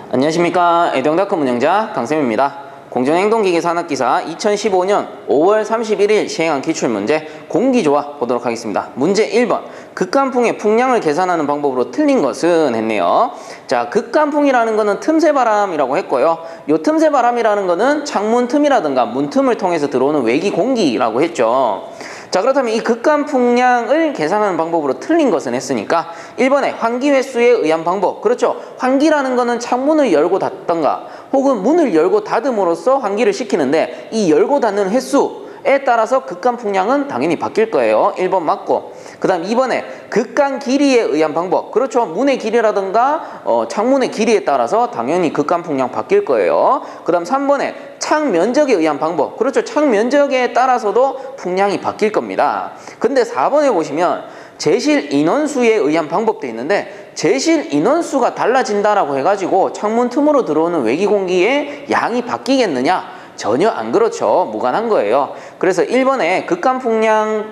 안녕하십니까. 에듀앙닷컴 운영자 강쌤입니다. 공정행동기계 산업기사 2015년 5월 31일 시행한 기출문제 공기조화 보도록 하겠습니다. 문제 1번. 극간풍의 풍량을 계산하는 방법으로 틀린 것은 했네요. 자, 극간풍이라는 거는 틈새바람이라고 했고요. 요 틈새바람이라는 거는 창문 틈이라든가 문 틈을 통해서 들어오는 외기 공기라고 했죠. 자, 그렇다면 이 극간풍량을 계산하는 방법으로 틀린 것은 했으니까 1번에 환기 횟수에 의한 방법. 그렇죠. 환기라는 거는 창문을 열고 닫던가 혹은 문을 열고 닫음으로써 환기를 시키는데 이 열고 닫는 횟수에 따라서 극간풍량은 당연히 바뀔 거예요. 1번 맞고. 그 다음 2번에 극간 길이에 의한 방법. 그렇죠. 문의 길이라든가 창문의 길이에 따라서 당연히 극간풍량 바뀔 거예요. 그 다음 3번에 창 면적에 의한 방법. 그렇죠. 창 면적에 따라서도 풍량이 바뀔 겁니다. 근데 4번에 보시면 제실 인원수에 의한 방법도 있는데 제실 인원수가 달라진다라고 해가지고 창문 틈으로 들어오는 외기 공기의 양이 바뀌겠느냐? 전혀 안 그렇죠. 무관한 거예요. 그래서 1번에 극간풍량을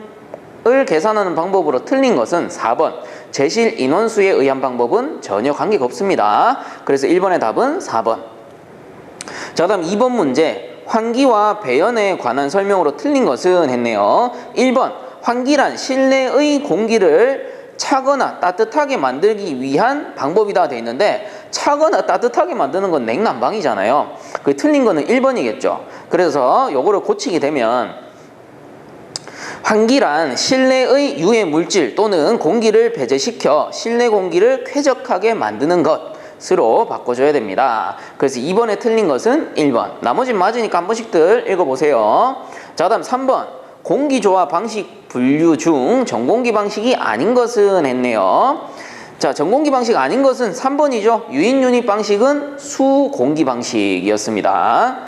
계산하는 방법으로 틀린 것은 4번 제실 인원수에 의한 방법은 전혀 관계가 없습니다. 그래서 1번의 답은 4번. 자, 다음 2번 문제. 환기와 배연에 관한 설명으로 틀린 것은 했네요. 1번 환기란 실내의 공기를 차거나 따뜻하게 만들기 위한 방법이다 돼 있는데 차거나 따뜻하게 만드는 건 냉난방이잖아요. 그 틀린 거는 1번이겠죠. 그래서 요거를 고치게 되면 환기란 실내의 유해 물질 또는 공기를 배제시켜 실내 공기를 쾌적하게 만드는 것으로 바꿔줘야 됩니다. 그래서 2번에 틀린 것은 1번. 나머지는 맞으니까 한 번씩들 읽어보세요. 자, 다음 3번. 공기조화 방식 분류 중 전공기 방식이 아닌 것은 했네요. 자, 전공기 방식 아닌 것은 3번이죠. 유인 유닛 방식은 수공기 방식이었습니다.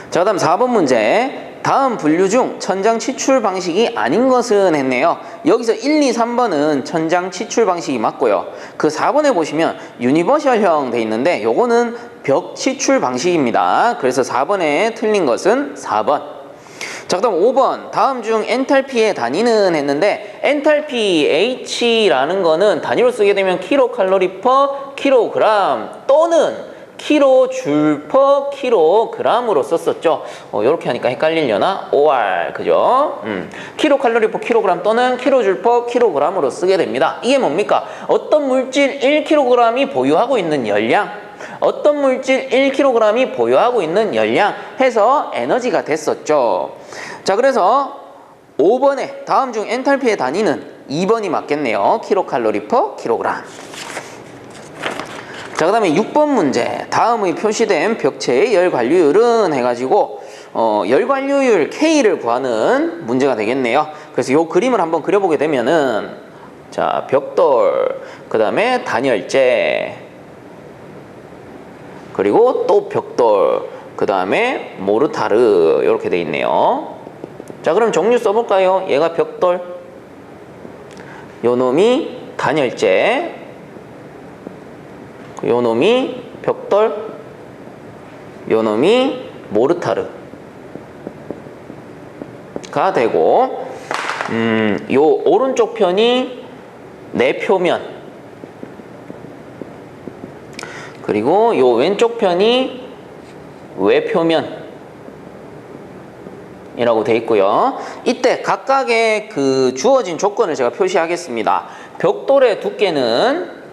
자, 다음 4번 문제. 다음 분류 중 천장 치출 방식이 아닌 것은 했네요. 여기서 1, 2, 3번은 천장 치출 방식이 맞고요. 그 4번에 보시면 유니버셜형 돼 있는데 요거는 벽 치출 방식입니다. 그래서 4번에 틀린 것은 4번. 자, 그다음 5번. 다음 중 엔탈피의 단위는 했는데 엔탈피 H라는 거는 단위로 쓰게 되면 킬로칼로리 퍼 킬로그램 또는 킬로줄 퍼 킬로그램으로 썼었죠. 이렇게 하니까 헷갈리려나? OR 그죠? 킬로칼로리 퍼 킬로그램 또는 킬로줄 퍼 킬로그램으로 쓰게 됩니다. 이게 뭡니까? 어떤 물질 1kg이 보유하고 있는 열량, 어떤 물질 1kg이 보유하고 있는 열량 해서 에너지가 됐었죠. 자, 그래서 5번에 다음 중 엔탈피의 단위는 2번이 맞겠네요. 킬로칼로리 퍼 킬로그램. 자, 그 다음에 6번 문제. 다음의 표시된 벽체의 열 관류율은 해가지고 열 관류율 K를 구하는 문제가 되겠네요. 그래서 이 그림을 한번 그려보게 되면은 자, 벽돌, 그 다음에 단열재, 그리고 또 벽돌, 그 다음에 모르타르 이렇게 돼 있네요. 자, 그럼 종류 써볼까요? 얘가 벽돌, 요 놈이 단열재, 요 놈이 벽돌, 요 놈이 모르타르가 되고 요 오른쪽 편이 내표면, 그리고 요 왼쪽 편이 외표면 이라고 돼 있고요. 이때 각각의 그 주어진 조건을 제가 표시하겠습니다. 벽돌의 두께는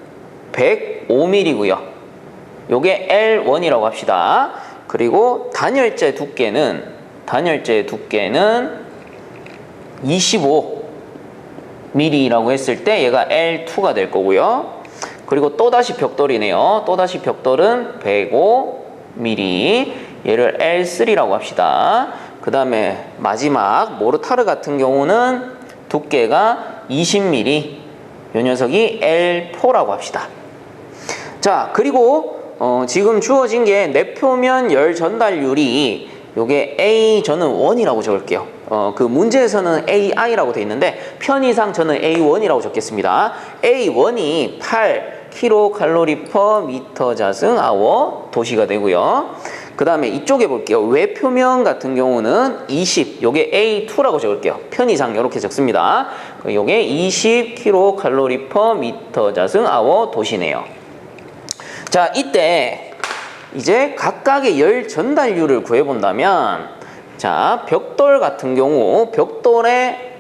105mm고요. 요게 L1이라고 합시다. 그리고 단열재 두께는 25mm라고 했을 때 얘가 L2가 될 거고요. 그리고 또다시 벽돌이네요. 또다시 벽돌은 105mm, 얘를 L3라고 합시다. 그 다음에 마지막 모르타르 같은 경우는 두께가 20mm, 이 녀석이 L4라고 합시다. 자, 그리고 지금 주어진 게 내표면 열 전달률이 요게 A, 저는 1이라고 적을게요. 그 문제에서는 AI라고 돼 있는데 편의상 저는 A1이라고 적겠습니다. A1이 8kcal per 미터 자승 아워 도시가 되고요. 그 다음에 이쪽에 볼게요. 외표면 같은 경우는 20, 요게 A2라고 적을게요. 편의상 이렇게 적습니다. 요게 20kcal per 미터 자승 아워 도시네요. 자, 이때 이제 각각의 열 전달률을 구해본다면, 자, 벽돌 같은 경우 벽돌의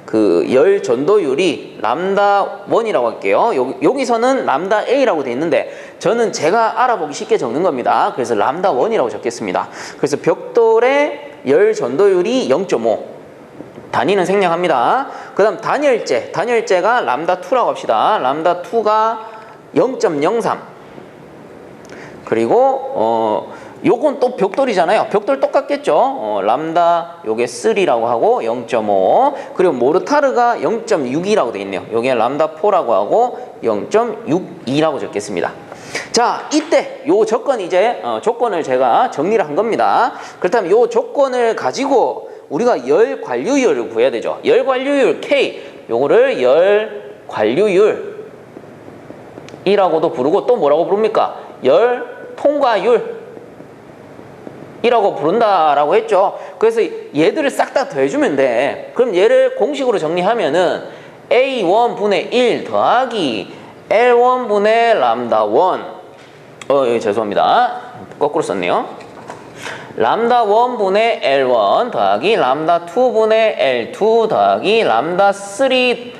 그 열 전도율이 람다 1이라고 할게요. 여기서는 람다 A라고 되어 있는데 저는 제가 알아보기 쉽게 적는 겁니다. 그래서 람다 1이라고 적겠습니다. 그래서 벽돌의 열 전도율이 0.5. 단위는 생략합니다. 그 다음 단열재가 람다 2라고 합시다. 람다 2가 0.03. 그리고 요건 또 벽돌이잖아요. 벽돌 똑같겠죠. 람다 요게 3라고 하고 0.5. 그리고 모르타르가 0.6이라고 되어 있네요. 요게 람다 4라고 하고 0.62라고 적겠습니다. 자, 이때 요 조건 이제 조건을 제가 정리를 한 겁니다. 그렇다면 요 조건을 가지고 우리가 열 관류율을 구해야 되죠. 열 관류율 K, 요거를 열 관류율이라고도 부르고 또 뭐라고 부릅니까? 열 통과율 이라고 부른다라고 했죠. 그래서 얘들을 싹 다 더해주면 돼. 그럼 얘를 공식으로 정리하면은 A1 분의 1 더하기 L1 분의 람다 1. 죄송합니다. 거꾸로 썼네요. 람다 1 분의 L1 더하기 람다 2 분의 L2 더하기 람다 3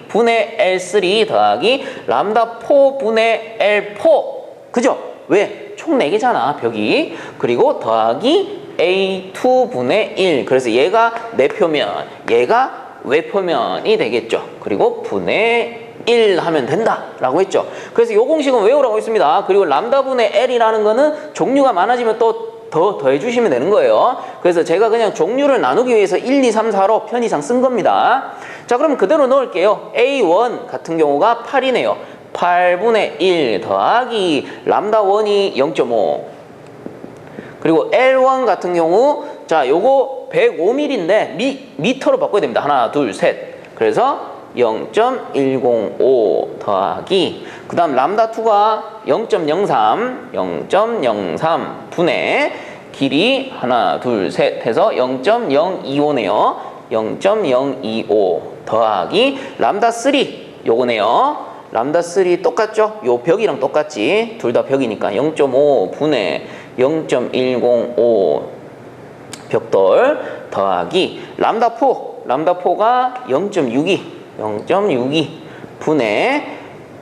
분의 L3 더하기 람다 4 분의 L4. 그죠? 왜? 총 4개잖아, 벽이. 그리고 더하기 A2 분의 1. 그래서 얘가 내표면, 얘가 외표면이 되겠죠. 그리고 분의 1 하면 된다라고 했죠. 그래서 이 공식은 외우라고 했습니다. 그리고 람다 분의 L이라는 거는 종류가 많아지면 또 더 더해주시면 되는 거예요. 그래서 제가 그냥 종류를 나누기 위해서 1, 2, 3, 4로 편의상 쓴 겁니다. 자, 그럼 그대로 넣을게요. A1 같은 경우가 8이네요. 8분의 1 더하기 람다 1이 0.5. 그리고 L1 같은 경우, 자, 요거 105mm인데 미터로 바꿔야 됩니다. 하나, 둘, 셋. 그래서 0.105 더하기, 그 다음 람다 2가 0.03 분의 길이 하나, 둘, 셋 해서 0.025네요. 0.025 더하기 람다 3 요거네요. 람다 3 똑같죠? 요 벽이랑 똑같지? 둘 다 벽이니까 0.5 분의 0.105 벽돌 더하기 람다 4가 0.62 분의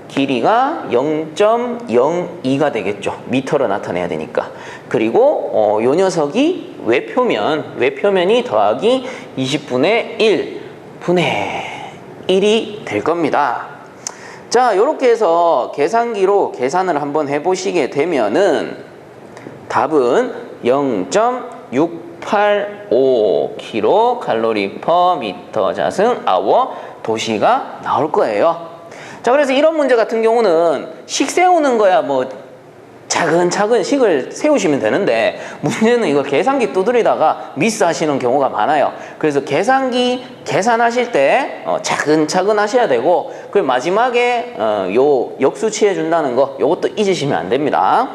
길이가 0.02가 되겠죠. 미터로 나타내야 되니까. 그리고 요 녀석이 외표면이 더하기 20분의 1 분의 1이 될 겁니다. 자, 요렇게 해서 계산기로 계산을 한번 해보시게 되면은 답은 0.685 kcal/m 자승 아워 도시가 나올 거예요. 자, 그래서 이런 문제 같은 경우는 식 세우는 거야 뭐 차근차근 식을 세우시면 되는데, 문제는 이거 계산기 두드리다가 미스하시는 경우가 많아요. 그래서 계산기 계산하실 때 차근차근 하셔야 되고, 그리고 마지막에 요 역수 취해 준다는 거 요것도 잊으시면 안 됩니다.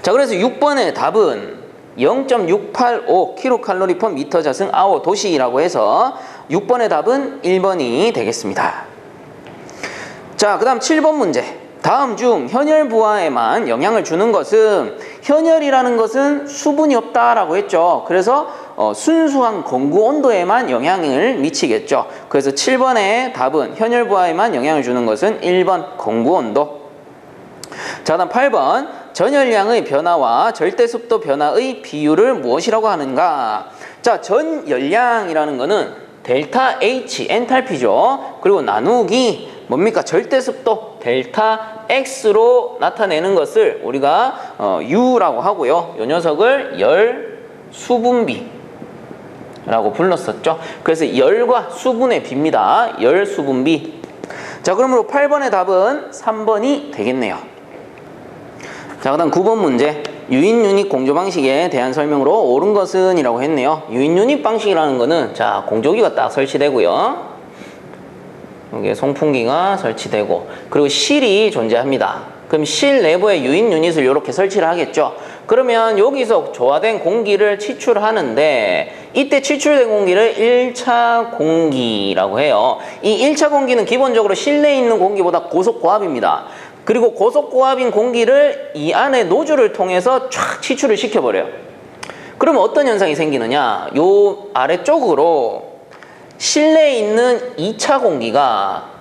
자, 그래서 6번의 답은 0.685 kcal/m 자승 아워 도시라고 해서 6번의 답은 1번이 되겠습니다. 자, 그 다음 7번 문제. 다음 중 현열 부하에만 영향을 주는 것은, 현열이라는 것은 수분이 없다라고 했죠. 그래서 순수한 공구 온도에만 영향을 미치겠죠. 그래서 7번의 답은 현열 부하에만 영향을 주는 것은 1번 공구 온도. 자, 다음 8번 전열량의 변화와 절대습도 변화의 비율을 무엇이라고 하는가? 자, 전열량이라는 거는 델타 H 엔탈피죠. 그리고 나누기 뭡니까? 절대습도 델타 X로 나타내는 것을 우리가 U라고 하고요. 이 녀석을 열 수분비라고 불렀었죠. 그래서 열과 수분의 비입니다. 열 수분비. 자, 그러므로 8번의 답은 3번이 되겠네요. 자, 그 다음 9번 문제. 유인 유닛 공조 방식에 대한 설명으로 옳은 것은 이라고 했네요. 유인 유닛 방식이라는 거는, 자, 공조기가 딱 설치되고요. 여기에 송풍기가 설치되고, 그리고 실이 존재합니다. 그럼 실 내부에 유인 유닛을 이렇게 설치를 하겠죠. 그러면 여기서 조화된 공기를 치출하는데, 이때 치출된 공기를 1차 공기라고 해요. 이 1차 공기는 기본적으로 실내에 있는 공기보다 고속 고압입니다. 그리고 고속고압인 공기를 이 안에 노즐을 통해서 쫙 치출을 시켜버려요. 그러면 어떤 현상이 생기느냐? 요 아래쪽으로 실내에 있는 2차 공기가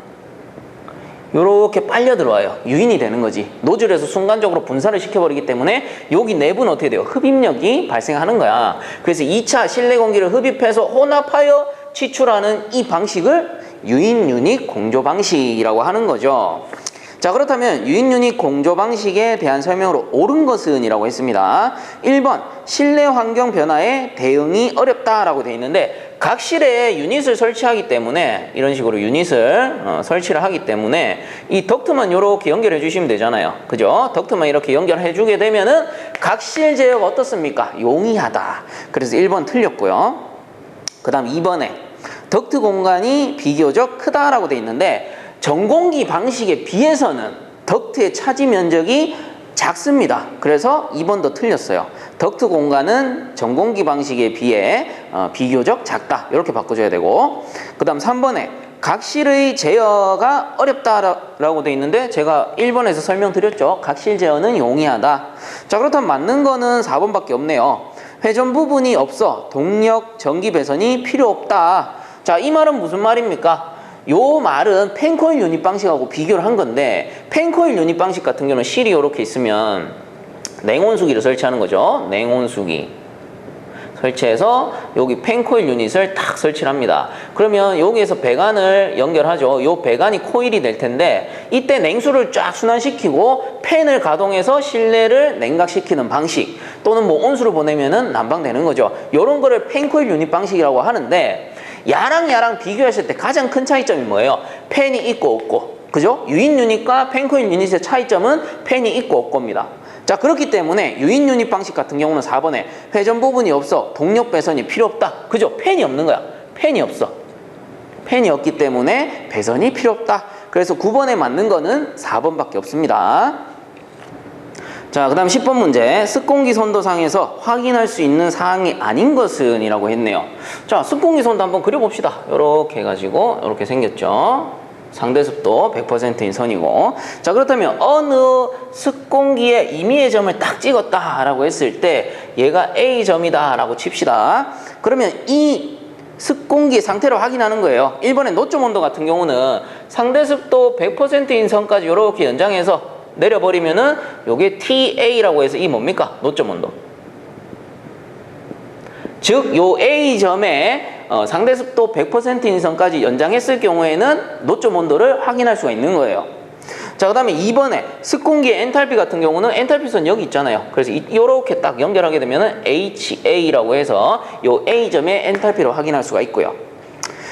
요렇게 빨려 들어와요. 유인이 되는 거지. 노즐에서 순간적으로 분사를 시켜버리기 때문에 여기 내부는 어떻게 돼요? 흡입력이 발생하는 거야. 그래서 2차 실내 공기를 흡입해서 혼합하여 치출하는 이 방식을 유인 유닉 공조 방식이라고 하는 거죠. 자, 그렇다면 유인 유닉 공조 방식에 대한 설명으로 옳은 것은 이라고 했습니다. 1번 실내 환경 변화에 대응이 어렵다라고 되어 있는데 각 실에 유닛을 설치하기 때문에 이런 식으로 유닛을 설치를 하기 때문에 이 덕트만 이렇게 연결해 주시면 되잖아요. 그죠? 덕트만 이렇게 연결해 주게 되면은 각 실 제어가 어떻습니까? 용이하다. 그래서 1번 틀렸고요. 그 다음 2번에 덕트 공간이 비교적 크다라고 되어 있는데 전공기 방식에 비해서는 덕트의 차지 면적이 작습니다. 그래서 2번도 틀렸어요. 덕트 공간은 전공기 방식에 비해 비교적 작다. 이렇게 바꿔줘야 되고, 그 다음 3번에 각 실의 제어가 어렵다라고 되어 있는데 제가 1번에서 설명드렸죠. 각 실 제어는 용이하다. 자, 그렇다면 맞는 거는 4번밖에 없네요. 회전 부분이 없어 동력 전기 배선이 필요 없다. 자, 이 말은 무슨 말입니까? 요 말은 펜코일 유닛 방식하고 비교를 한 건데, 펜코일 유닛 방식 같은 경우는 실이 이렇게 있으면 냉온수기를 설치하는 거죠. 냉온수기 설치해서 여기 펜코일 유닛을 딱 설치를 합니다. 그러면 여기에서 배관을 연결하죠. 요 배관이 코일이 될 텐데 이때 냉수를 쫙 순환시키고 팬을 가동해서 실내를 냉각시키는 방식, 또는 뭐 온수를 보내면은 난방되는 거죠. 요런 거를 펜코일 유닛 방식이라고 하는데, 야랑 비교했을 때 가장 큰 차이점이 뭐예요? 팬이 있고 없고. 그죠? 유인 유닛과 펜코일 유닛의 차이점은 팬이 있고 없고입니다. 자, 그렇기 때문에 유인 유닛 방식 같은 경우는 4번에 회전 부분이 없어 동력 배선이 필요 없다. 그죠? 팬이 없는 거야. 팬이 없어. 팬이 없기 때문에 배선이 필요 없다. 그래서 9번에 맞는 거는 4번밖에 없습니다. 자, 그 다음 10번 문제. 습공기 선도상에서 확인할 수 있는 사항이 아닌 것은 이라고 했네요. 자, 습공기 선도 한번 그려봅시다. 요렇게 해가지고 요렇게 생겼죠. 상대습도 100%인 선이고. 자, 그렇다면 어느 습공기의 임의의 점을 딱 찍었다라고 했을 때 얘가 A점이다 라고 칩시다. 그러면 이 습공기의 상태를 확인하는 거예요. 1번의 노점 온도 같은 경우는 상대습도 100%인 선까지 요렇게 연장해서 내려버리면은 요게 TA라고 해서 이 뭡니까? 노점 온도. 즉, 요 A점에 상대습도 100%인 선까지 연장했을 경우에는 노점 온도를 확인할 수가 있는 거예요. 자, 그 다음에 2번에 습공기의 엔탈피 같은 경우는 엔탈피선 여기 있잖아요. 그래서 요렇게 딱 연결하게 되면은 HA라고 해서 요 A점의 엔탈피를 확인할 수가 있고요.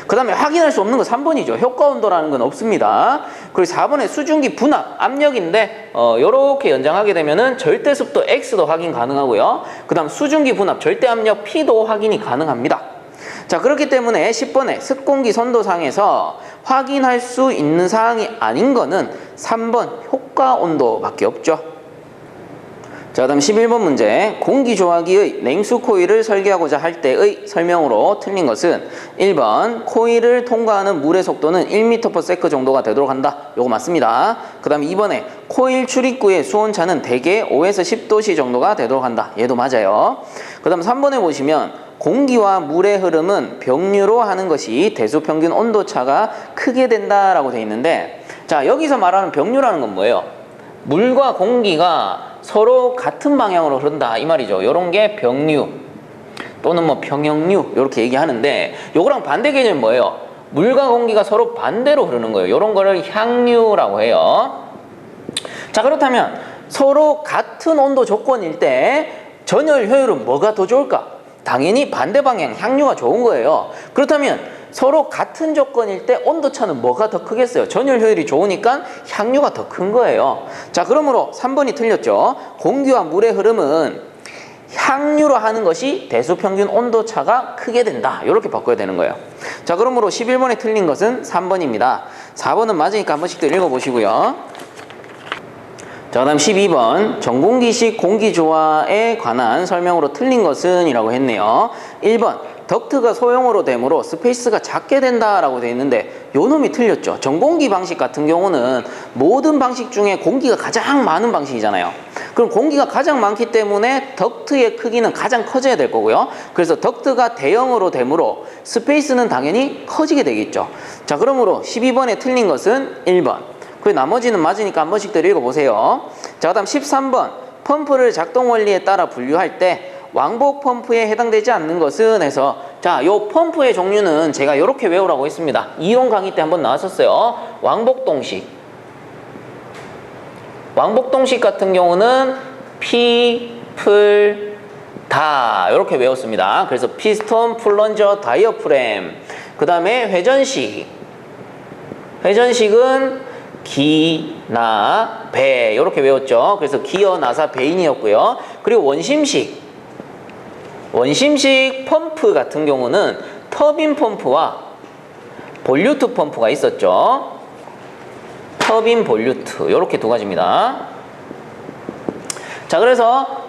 그 다음에 확인할 수 없는 건 3번이죠. 효과 온도라는 건 없습니다. 그리고 4번에 수증기 분압, 압력인데 요렇게 연장하게 되면은 절대 습도 X도 확인 가능하고요. 그 다음 수증기 분압, 절대 압력 P도 확인이 가능합니다. 자, 그렇기 때문에 10번에 습공기 선도상에서 확인할 수 있는 사항이 아닌 거는 3번 효과 온도밖에 없죠. 자, 그 다음 11번 문제. 공기조화기의 냉수 코일을 설계하고자 할 때의 설명으로 틀린 것은 1번 코일을 통과하는 물의 속도는 1m/s 정도가 되도록 한다. 요거 맞습니다. 그 다음 2번에 코일 출입구의 수온차는 대개 5에서 10도씨 정도가 되도록 한다. 얘도 맞아요. 그 다음 3번에 보시면 공기와 물의 흐름은 병류로 하는 것이 대수평균 온도차가 크게 된다라고 되어 있는데, 자, 여기서 말하는 병류라는 건 뭐예요? 물과 공기가 서로 같은 방향으로 흐른다 이 말이죠. 요런 게 병류 또는 뭐 평형류 이렇게 얘기하는데, 요거랑 반대 개념이 뭐예요? 물과 공기가 서로 반대로 흐르는 거예요. 요런 거를 향류라고 해요. 자, 그렇다면 서로 같은 온도 조건일 때 전열 효율은 뭐가 더 좋을까? 당연히 반대 방향 향류가 좋은 거예요. 그렇다면 서로 같은 조건일 때 온도차는 뭐가 더 크겠어요? 전열 효율이 좋으니까 향유가 더 큰 거예요. 자, 그러므로 3번이 틀렸죠. 공기와 물의 흐름은 향유로 하는 것이 대수평균 온도차가 크게 된다. 이렇게 바꿔야 되는 거예요. 자, 그러므로 11번에 틀린 것은 3번입니다. 4번은 맞으니까 한 번씩 더 읽어보시고요. 자, 그 다음 12번. 전공기식 공기조화에 관한 설명으로 틀린 것은 이라고 했네요. 1번. 덕트가 소형으로 되므로 스페이스가 작게 된다라고 되어 있는데 요 놈이 틀렸죠. 전공기 방식 같은 경우는 모든 방식 중에 공기가 가장 많은 방식이잖아요. 그럼 공기가 가장 많기 때문에 덕트의 크기는 가장 커져야 될 거고요. 그래서 덕트가 대형으로 되므로 스페이스는 당연히 커지게 되겠죠. 자, 그러므로 12번에 틀린 것은 1번. 그 나머지는 맞으니까 한 번씩 더 읽어보세요. 자, 그 다음 13번. 펌프를 작동 원리에 따라 분류할 때 왕복 펌프에 해당되지 않는 것은 해서, 자, 요 펌프의 종류는 제가 이렇게 외우라고 했습니다. 이론 강의 때 한번 나왔었어요. 왕복동식. 왕복동식 같은 경우는 피, 풀, 다 이렇게 외웠습니다. 그래서 피스톤, 플런저, 다이어프램. 그 다음에 회전식. 회전식은 기, 나, 배 이렇게 외웠죠. 그래서 기어, 나사, 배인이었고요. 그리고 원심식. 원심식 펌프 같은 경우는 터빈 펌프와 볼류트 펌프가 있었죠. 터빈, 볼류트 이렇게 두 가지입니다. 자, 그래서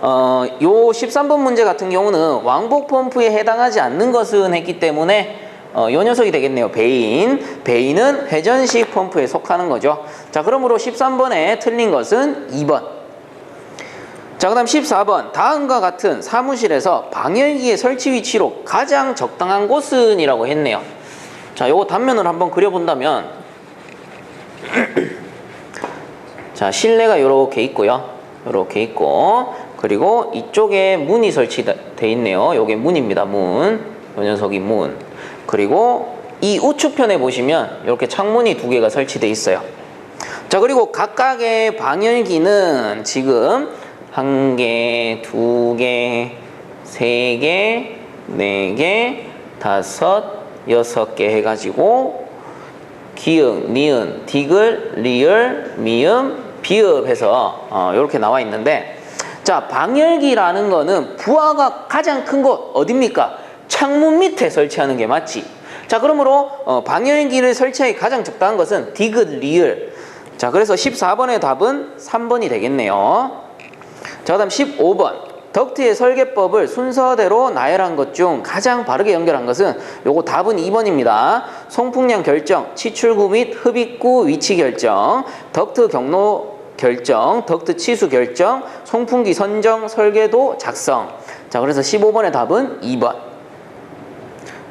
요 13번 문제 같은 경우는 왕복 펌프에 해당하지 않는 것은 했기 때문에 요 녀석이 되겠네요. 배인. 배인은 회전식 펌프에 속하는 거죠. 자, 그러므로 13번에 틀린 것은 2번. 자, 그 다음 14번. 다음과 같은 사무실에서 방열기의 설치 위치로 가장 적당한 곳은 이라고 했네요. 자, 요거 단면을 한번 그려본다면 자, 실내가 요렇게 있고요. 요렇게 있고, 그리고 이쪽에 문이 설치되어 있네요. 요게 문입니다. 문. 요 녀석이 문. 그리고 이 우측편에 보시면 이렇게 창문이 두 개가 설치되어 있어요. 자, 그리고 각각의 방열기는 지금 1개, 2개, 3개, 4개, 5, 6개 해가지고 기역, 니은, 디귿, 리을, 미음, 비읍 해서 이렇게 나와 있는데, 자, 방열기라는 거는 부하가 가장 큰 곳 어딥니까? 창문 밑에 설치하는 게 맞지. 자, 그러므로 방열기를 설치하기 가장 적당한 것은 디귿, 리을. 자, 그래서 14번의 답은 3번이 되겠네요. 자, 그 다음 15번. 덕트의 설계법을 순서대로 나열한 것 중 가장 바르게 연결한 것은 요거 답은 2번입니다. 송풍량 결정, 치출구 및 흡입구 위치 결정, 덕트 경로 결정, 덕트 치수 결정, 송풍기 선정, 설계도 작성. 자, 그래서 15번의 답은 2번.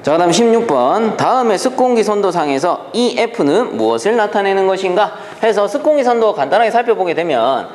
자, 그 다음 16번. 다음의 습공기 선도상에서 이 F는 무엇을 나타내는 것인가 해서 습공기 선도 간단하게 살펴보게 되면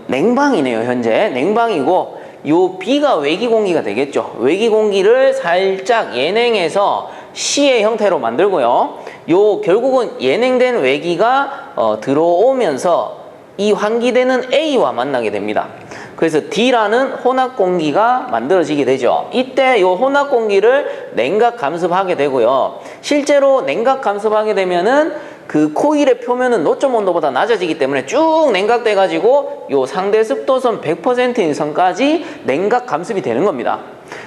냉방이네요. 현재 냉방이고, 요 B가 외기공기가 되겠죠. 외기공기를 살짝 예냉해서 C의 형태로 만들고요. 요 결국은 예냉된 외기가 들어오면서 이 환기되는 A와 만나게 됩니다. 그래서 D라는 혼합공기가 만들어지게 되죠. 이때 요 혼합공기를 냉각 감습하게 되고요. 실제로 냉각 감습하게 되면은 그 코일의 표면은 노점 온도보다 낮아지기 때문에 쭉 냉각돼 가지고 요 상대 습도선 100%인 선까지 냉각 감습이 되는 겁니다.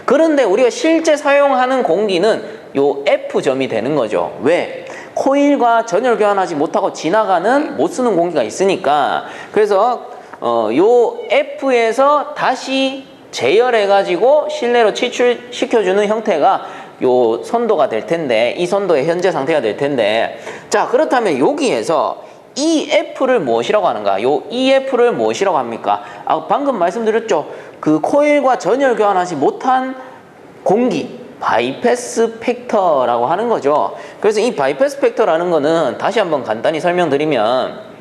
그런데 우리가 실제 사용하는 공기는 요 F점이 되는 거죠. 왜? 코일과 전열 교환하지 못하고 지나가는 못 쓰는 공기가 있으니까. 그래서 요 F에서 다시 제열해 가지고 실내로 치출시켜주는 형태가 요 선도가 될 텐데, 이 선도의 현재 상태가 될 텐데, 자, 그렇다면 여기에서 EF를 무엇이라고 하는가? 요 EF를 무엇이라고 합니까? 방금 말씀드렸죠. 그 코일과 전열 교환하지 못한 공기, 바이패스 팩터라고 하는 거죠. 그래서 이 바이패스 팩터라는 거는 다시 한번 간단히 설명드리면,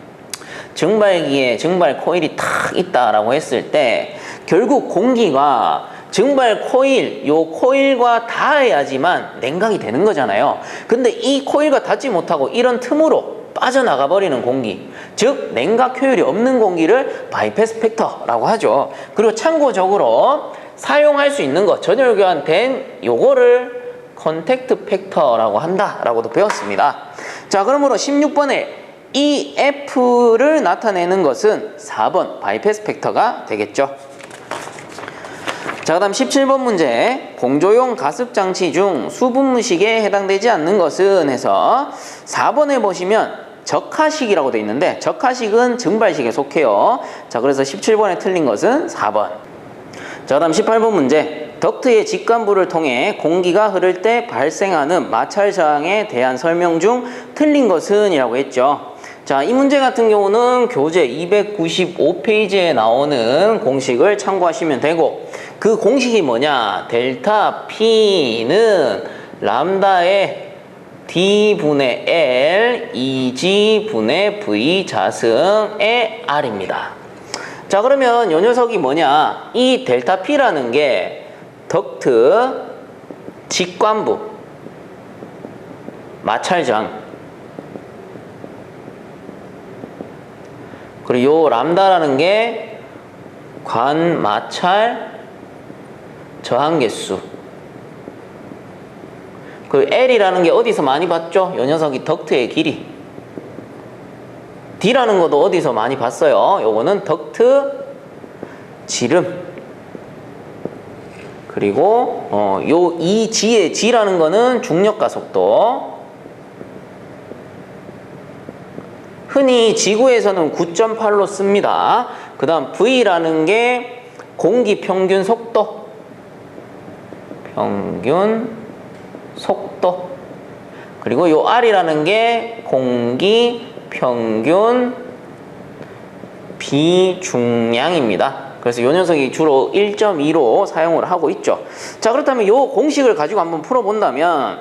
증발기에 증발 코일이 탁 있다라고 했을 때 결국 공기가 증발 코일, 요 코일과 닿아야지만 냉각이 되는 거잖아요. 근데 이 코일과 닿지 못하고 이런 틈으로 빠져나가 버리는 공기, 즉 냉각 효율이 없는 공기를 바이패스 팩터라고 하죠. 그리고 참고적으로 사용할 수 있는 거, 전열 교환된 요거를 컨택트 팩터라고 한다라고도 배웠습니다. 자, 그러므로 16번에 EF를 나타내는 것은 4번 바이패스 팩터가 되겠죠. 자, 그 다음 17번 문제. 공조용 가습장치 중 수분무식에 해당되지 않는 것은 해서 4번에 보시면 적하식이라고 되어 있는데, 적하식은 증발식에 속해요. 자, 그래서 17번에 틀린 것은 4번. 자, 그 다음 18번 문제. 덕트의 직관부를 통해 공기가 흐를 때 발생하는 마찰 저항에 대한 설명 중 틀린 것은 이라고 했죠. 자, 이 문제 같은 경우는 교재 295페이지에 나오는 공식을 참고하시면 되고, 그 공식이 뭐냐? 델타 P는 람다의 D분의 L, EG분의 V 자승의 R입니다. 자, 그러면 이 녀석이 뭐냐? 이 델타 P라는 게 덕트 직관부 마찰저항, 그리고 요 람다라는 게 관마찰 저항계수, 그 L이라는 게 어디서 많이 봤죠? 요 녀석이 덕트의 길이. D라는 것도 어디서 많이 봤어요? 요거는 덕트 지름. 그리고 요 이 G의 G라는 거는 중력가 속도. 흔히 지구에서는 9.8로 씁니다. 그 다음 V라는 게 공기 평균 속도. 평균 속도. 그리고 요 R이라는 게 공기 평균 비중량입니다. 그래서 요 녀석이 주로 1.2로 사용을 하고 있죠. 자, 그렇다면 요 공식을 가지고 한번 풀어본다면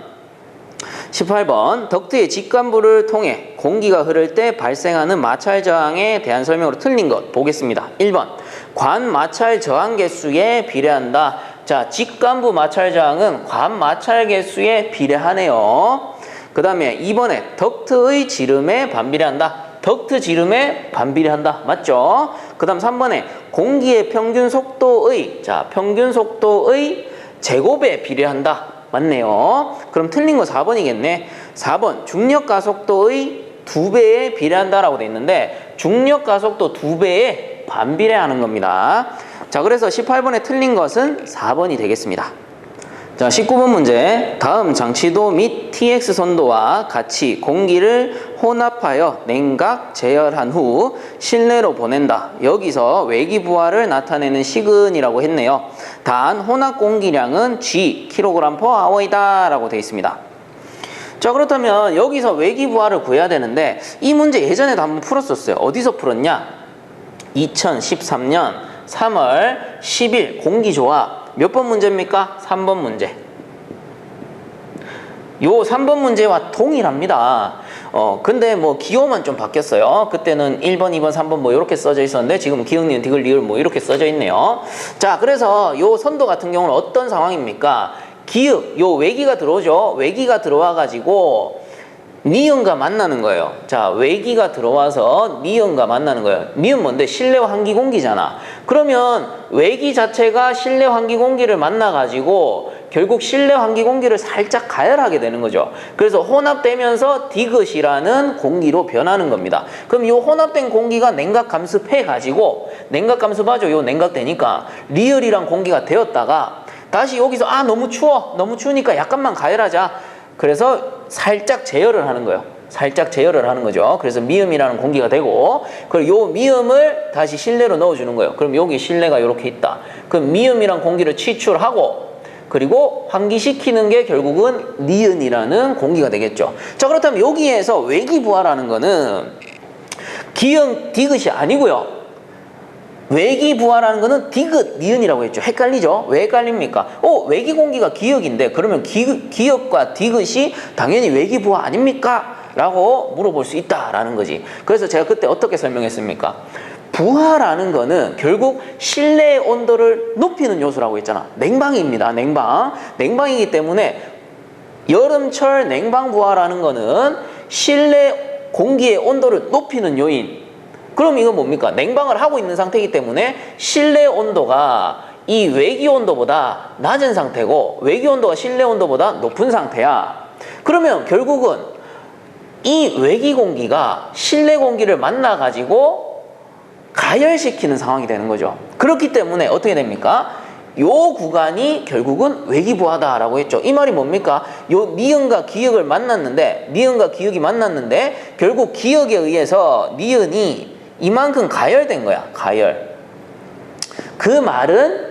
18번 덕트의 직관부를 통해 공기가 흐를 때 발생하는 마찰 저항에 대한 설명으로 틀린 것 보겠습니다. 1번 관마찰 저항 개수에 비례한다. 자, 직관부 마찰 저항은 관마찰 개수에 비례하네요. 그 다음에 2번에 덕트의 지름에 반비례한다. 덕트 지름에 반비례한다. 맞죠? 그 다음 3번에 공기의 평균 속도의, 자, 평균 속도의 제곱에 비례한다. 맞네요. 그럼 틀린 거 4번이겠네. 4번 중력 가속도의 2배에 비례한다라고 돼 있는데 중력 가속도 2배에 반비례하는 겁니다. 자, 그래서 18번에 틀린 것은 4번이 되겠습니다. 자, 19번 문제. 다음 장치도 및 TX 선도와 같이 공기를 혼합하여 냉각 제열한 후 실내로 보낸다. 여기서 외기부하를 나타내는 식은이라고 했네요. 단 혼합 공기량은 G kg/h이다 라고 되어 있습니다. 자, 그렇다면 여기서 외기부하를 구해야 되는데 이 문제 예전에도 한번 풀었었어요. 어디서 풀었냐? 2013년 3월 10일 공기조합. 몇 번 문제입니까? 3번 문제. 요 3번 문제와 동일합니다. 근데 뭐 기호만 좀 바뀌었어요. 그때는 1번, 2번, 3번 뭐 이렇게 써져 있었는데 지금 기역, 니은, 디귿, 리을 뭐 이렇게 써져 있네요. 자, 그래서 요 선도 같은 경우는 어떤 상황입니까? 기역, 요 외기가 들어오죠. 외기가 들어와 가지고 니은과 만나는 거예요. 자, 외기가 들어와서 니은과 만나는 거예요. 니은 뭔데? 실내와 환기 공기잖아. 그러면 외기 자체가 실내 환기 공기를 만나가지고 결국 실내 환기 공기를 살짝 가열하게 되는 거죠. 그래서 혼합되면서 디귿이라는 공기로 변하는 겁니다. 그럼 이 혼합된 공기가 냉각 감습해가지고 냉각 감습하죠. 요 냉각되니까 리얼이란 공기가 되었다가 다시 여기서 너무 추워. 너무 추우니까 약간만 가열하자. 그래서 살짝 제열을 하는 거예요. 살짝 제열을 하는 거죠. 그래서 미음이라는 공기가 되고, 그리고 요 미음을 다시 실내로 넣어주는 거예요. 그럼 여기 실내가 이렇게 있다. 그럼 미음이란 공기를 치출하고, 그리고 환기시키는 게 결국은 니은이라는 공기가 되겠죠. 자, 그렇다면 여기에서 외기부하라는 거는 기역, 디귿이 아니고요. 외기부하라는 거는 디귿, 니은이라고 했죠. 헷갈리죠? 왜 헷갈립니까? 외기공기가 기역인데 그러면 기역과 디귿이 당연히 외기부하 아닙니까? 라고 물어볼 수 있다라는 거지. 그래서 제가 그때 어떻게 설명했습니까? 부하라는 거는 결국 실내의 온도를 높이는 요소라고 했잖아. 냉방입니다. 냉방. 냉방이기 때문에 여름철 냉방부하라는 거는 실내 공기의 온도를 높이는 요인. 그럼 이건 뭡니까? 냉방을 하고 있는 상태이기 때문에 실내 온도가 이 외기 온도보다 낮은 상태고 외기 온도가 실내 온도보다 높은 상태야. 그러면 결국은 이 외기 공기가 실내 공기를 만나가지고 가열시키는 상황이 되는 거죠. 그렇기 때문에 어떻게 됩니까? 요 구간이 결국은 외기부하다라고 했죠. 이 말이 뭡니까? 요 니은과 기역을 만났는데, 니은과 기역이 만났는데 결국 기역에 의해서 니은이 이만큼 가열된 거야. 가열. 그 말은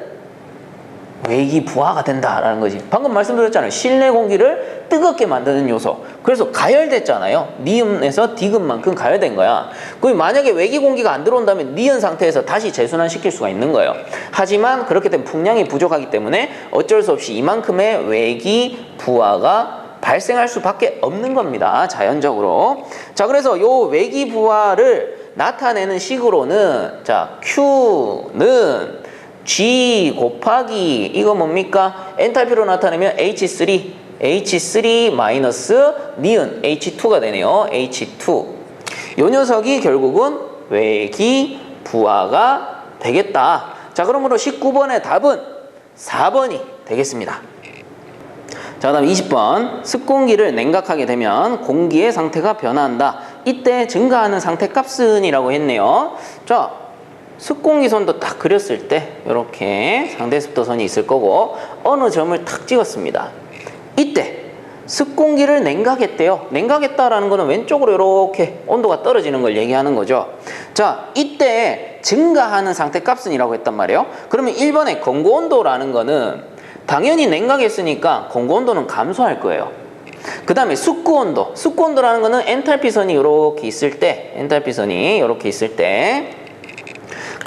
외기 부하가 된다라는 거지. 방금 말씀드렸잖아요. 실내 공기를 뜨겁게 만드는 요소. 그래서 가열됐잖아요. 니은에서 디귿만큼 가열된 거야. 그럼 만약에 외기 공기가 안 들어온다면 니은 상태에서 다시 재순환시킬 수가 있는 거예요. 하지만 그렇게 되면 풍량이 부족하기 때문에 어쩔 수 없이 이만큼의 외기 부하가 발생할 수밖에 없는 겁니다. 자연적으로. 자, 그래서 요 외기 부하를 나타내는 식으로는 자, Q는 G 곱하기 이거 뭡니까? 엔탈피로 나타내면 H3 마이너스 니은 H2가 되네요. H2. 요 녀석이 결국은 외기 부하가 되겠다. 자, 그러므로 19번의 답은 4번이 되겠습니다. 자, 다음 20번. 습공기를 냉각하게 되면 공기의 상태가 변화한다. 이때 증가하는 상태값은 이라고 했네요. 자, 습공기선도 딱 그렸을 때 이렇게 상대습도선이 있을 거고 어느 점을 탁 찍었습니다. 이때 습공기를 냉각했대요. 냉각했다라는 거는 왼쪽으로 이렇게 온도가 떨어지는 걸 얘기하는 거죠. 자, 이때 증가하는 상태값은 이라고 했단 말이에요. 그러면 1번의 공고온도라는 거는 당연히 냉각했으니까 공고온도는 감소할 거예요. 그 다음에 숙고온도. 숙고온도라는 거는 엔탈피선이 이렇게 있을 때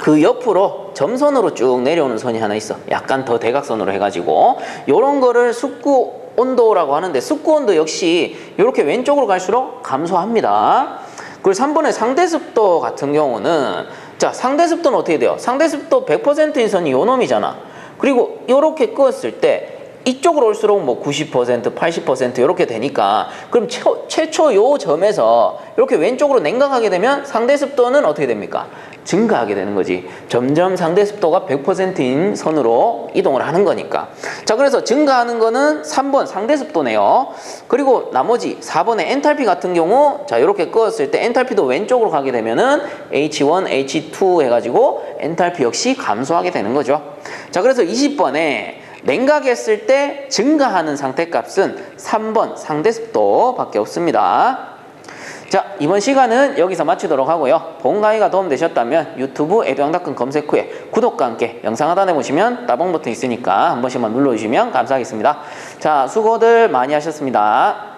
그 옆으로 점선으로 쭉 내려오는 선이 하나 있어. 약간 더 대각선으로 해가지고 요런 거를 숙고 온도라고 하는데 숙고온도 역시 이렇게 왼쪽으로 갈수록 감소합니다. 그리고 3번의 상대습도 같은 경우는 자, 상대습도는 어떻게 돼요? 상대습도 100%인 선이 요 놈이잖아. 그리고 이렇게 끄었을 때 이쪽으로 올수록 뭐 90%, 80% 이렇게 되니까 그럼 최초 요 점에서 이렇게 왼쪽으로 냉각하게 되면 상대습도는 어떻게 됩니까? 증가하게 되는 거지. 점점 상대습도가 100%인 선으로 이동을 하는 거니까. 자, 그래서 증가하는 거는 3번 상대습도네요. 그리고 나머지 4번의 엔탈피 같은 경우 자, 이렇게 끄었을 때 엔탈피도 왼쪽으로 가게 되면은 H1, H2 해가지고 엔탈피 역시 감소하게 되는 거죠. 자, 그래서 20번에 냉각했을 때 증가하는 상태값은 3번 상대습도 밖에 없습니다. 자, 이번 시간은 여기서 마치도록 하고요. 본 강의가 도움되셨다면 유튜브 애도양답금 검색 후에 구독과 함께 영상 하단에 보시면 따봉 버튼 있으니까 한 번씩만 눌러주시면 감사하겠습니다. 자, 수고들 많이 하셨습니다.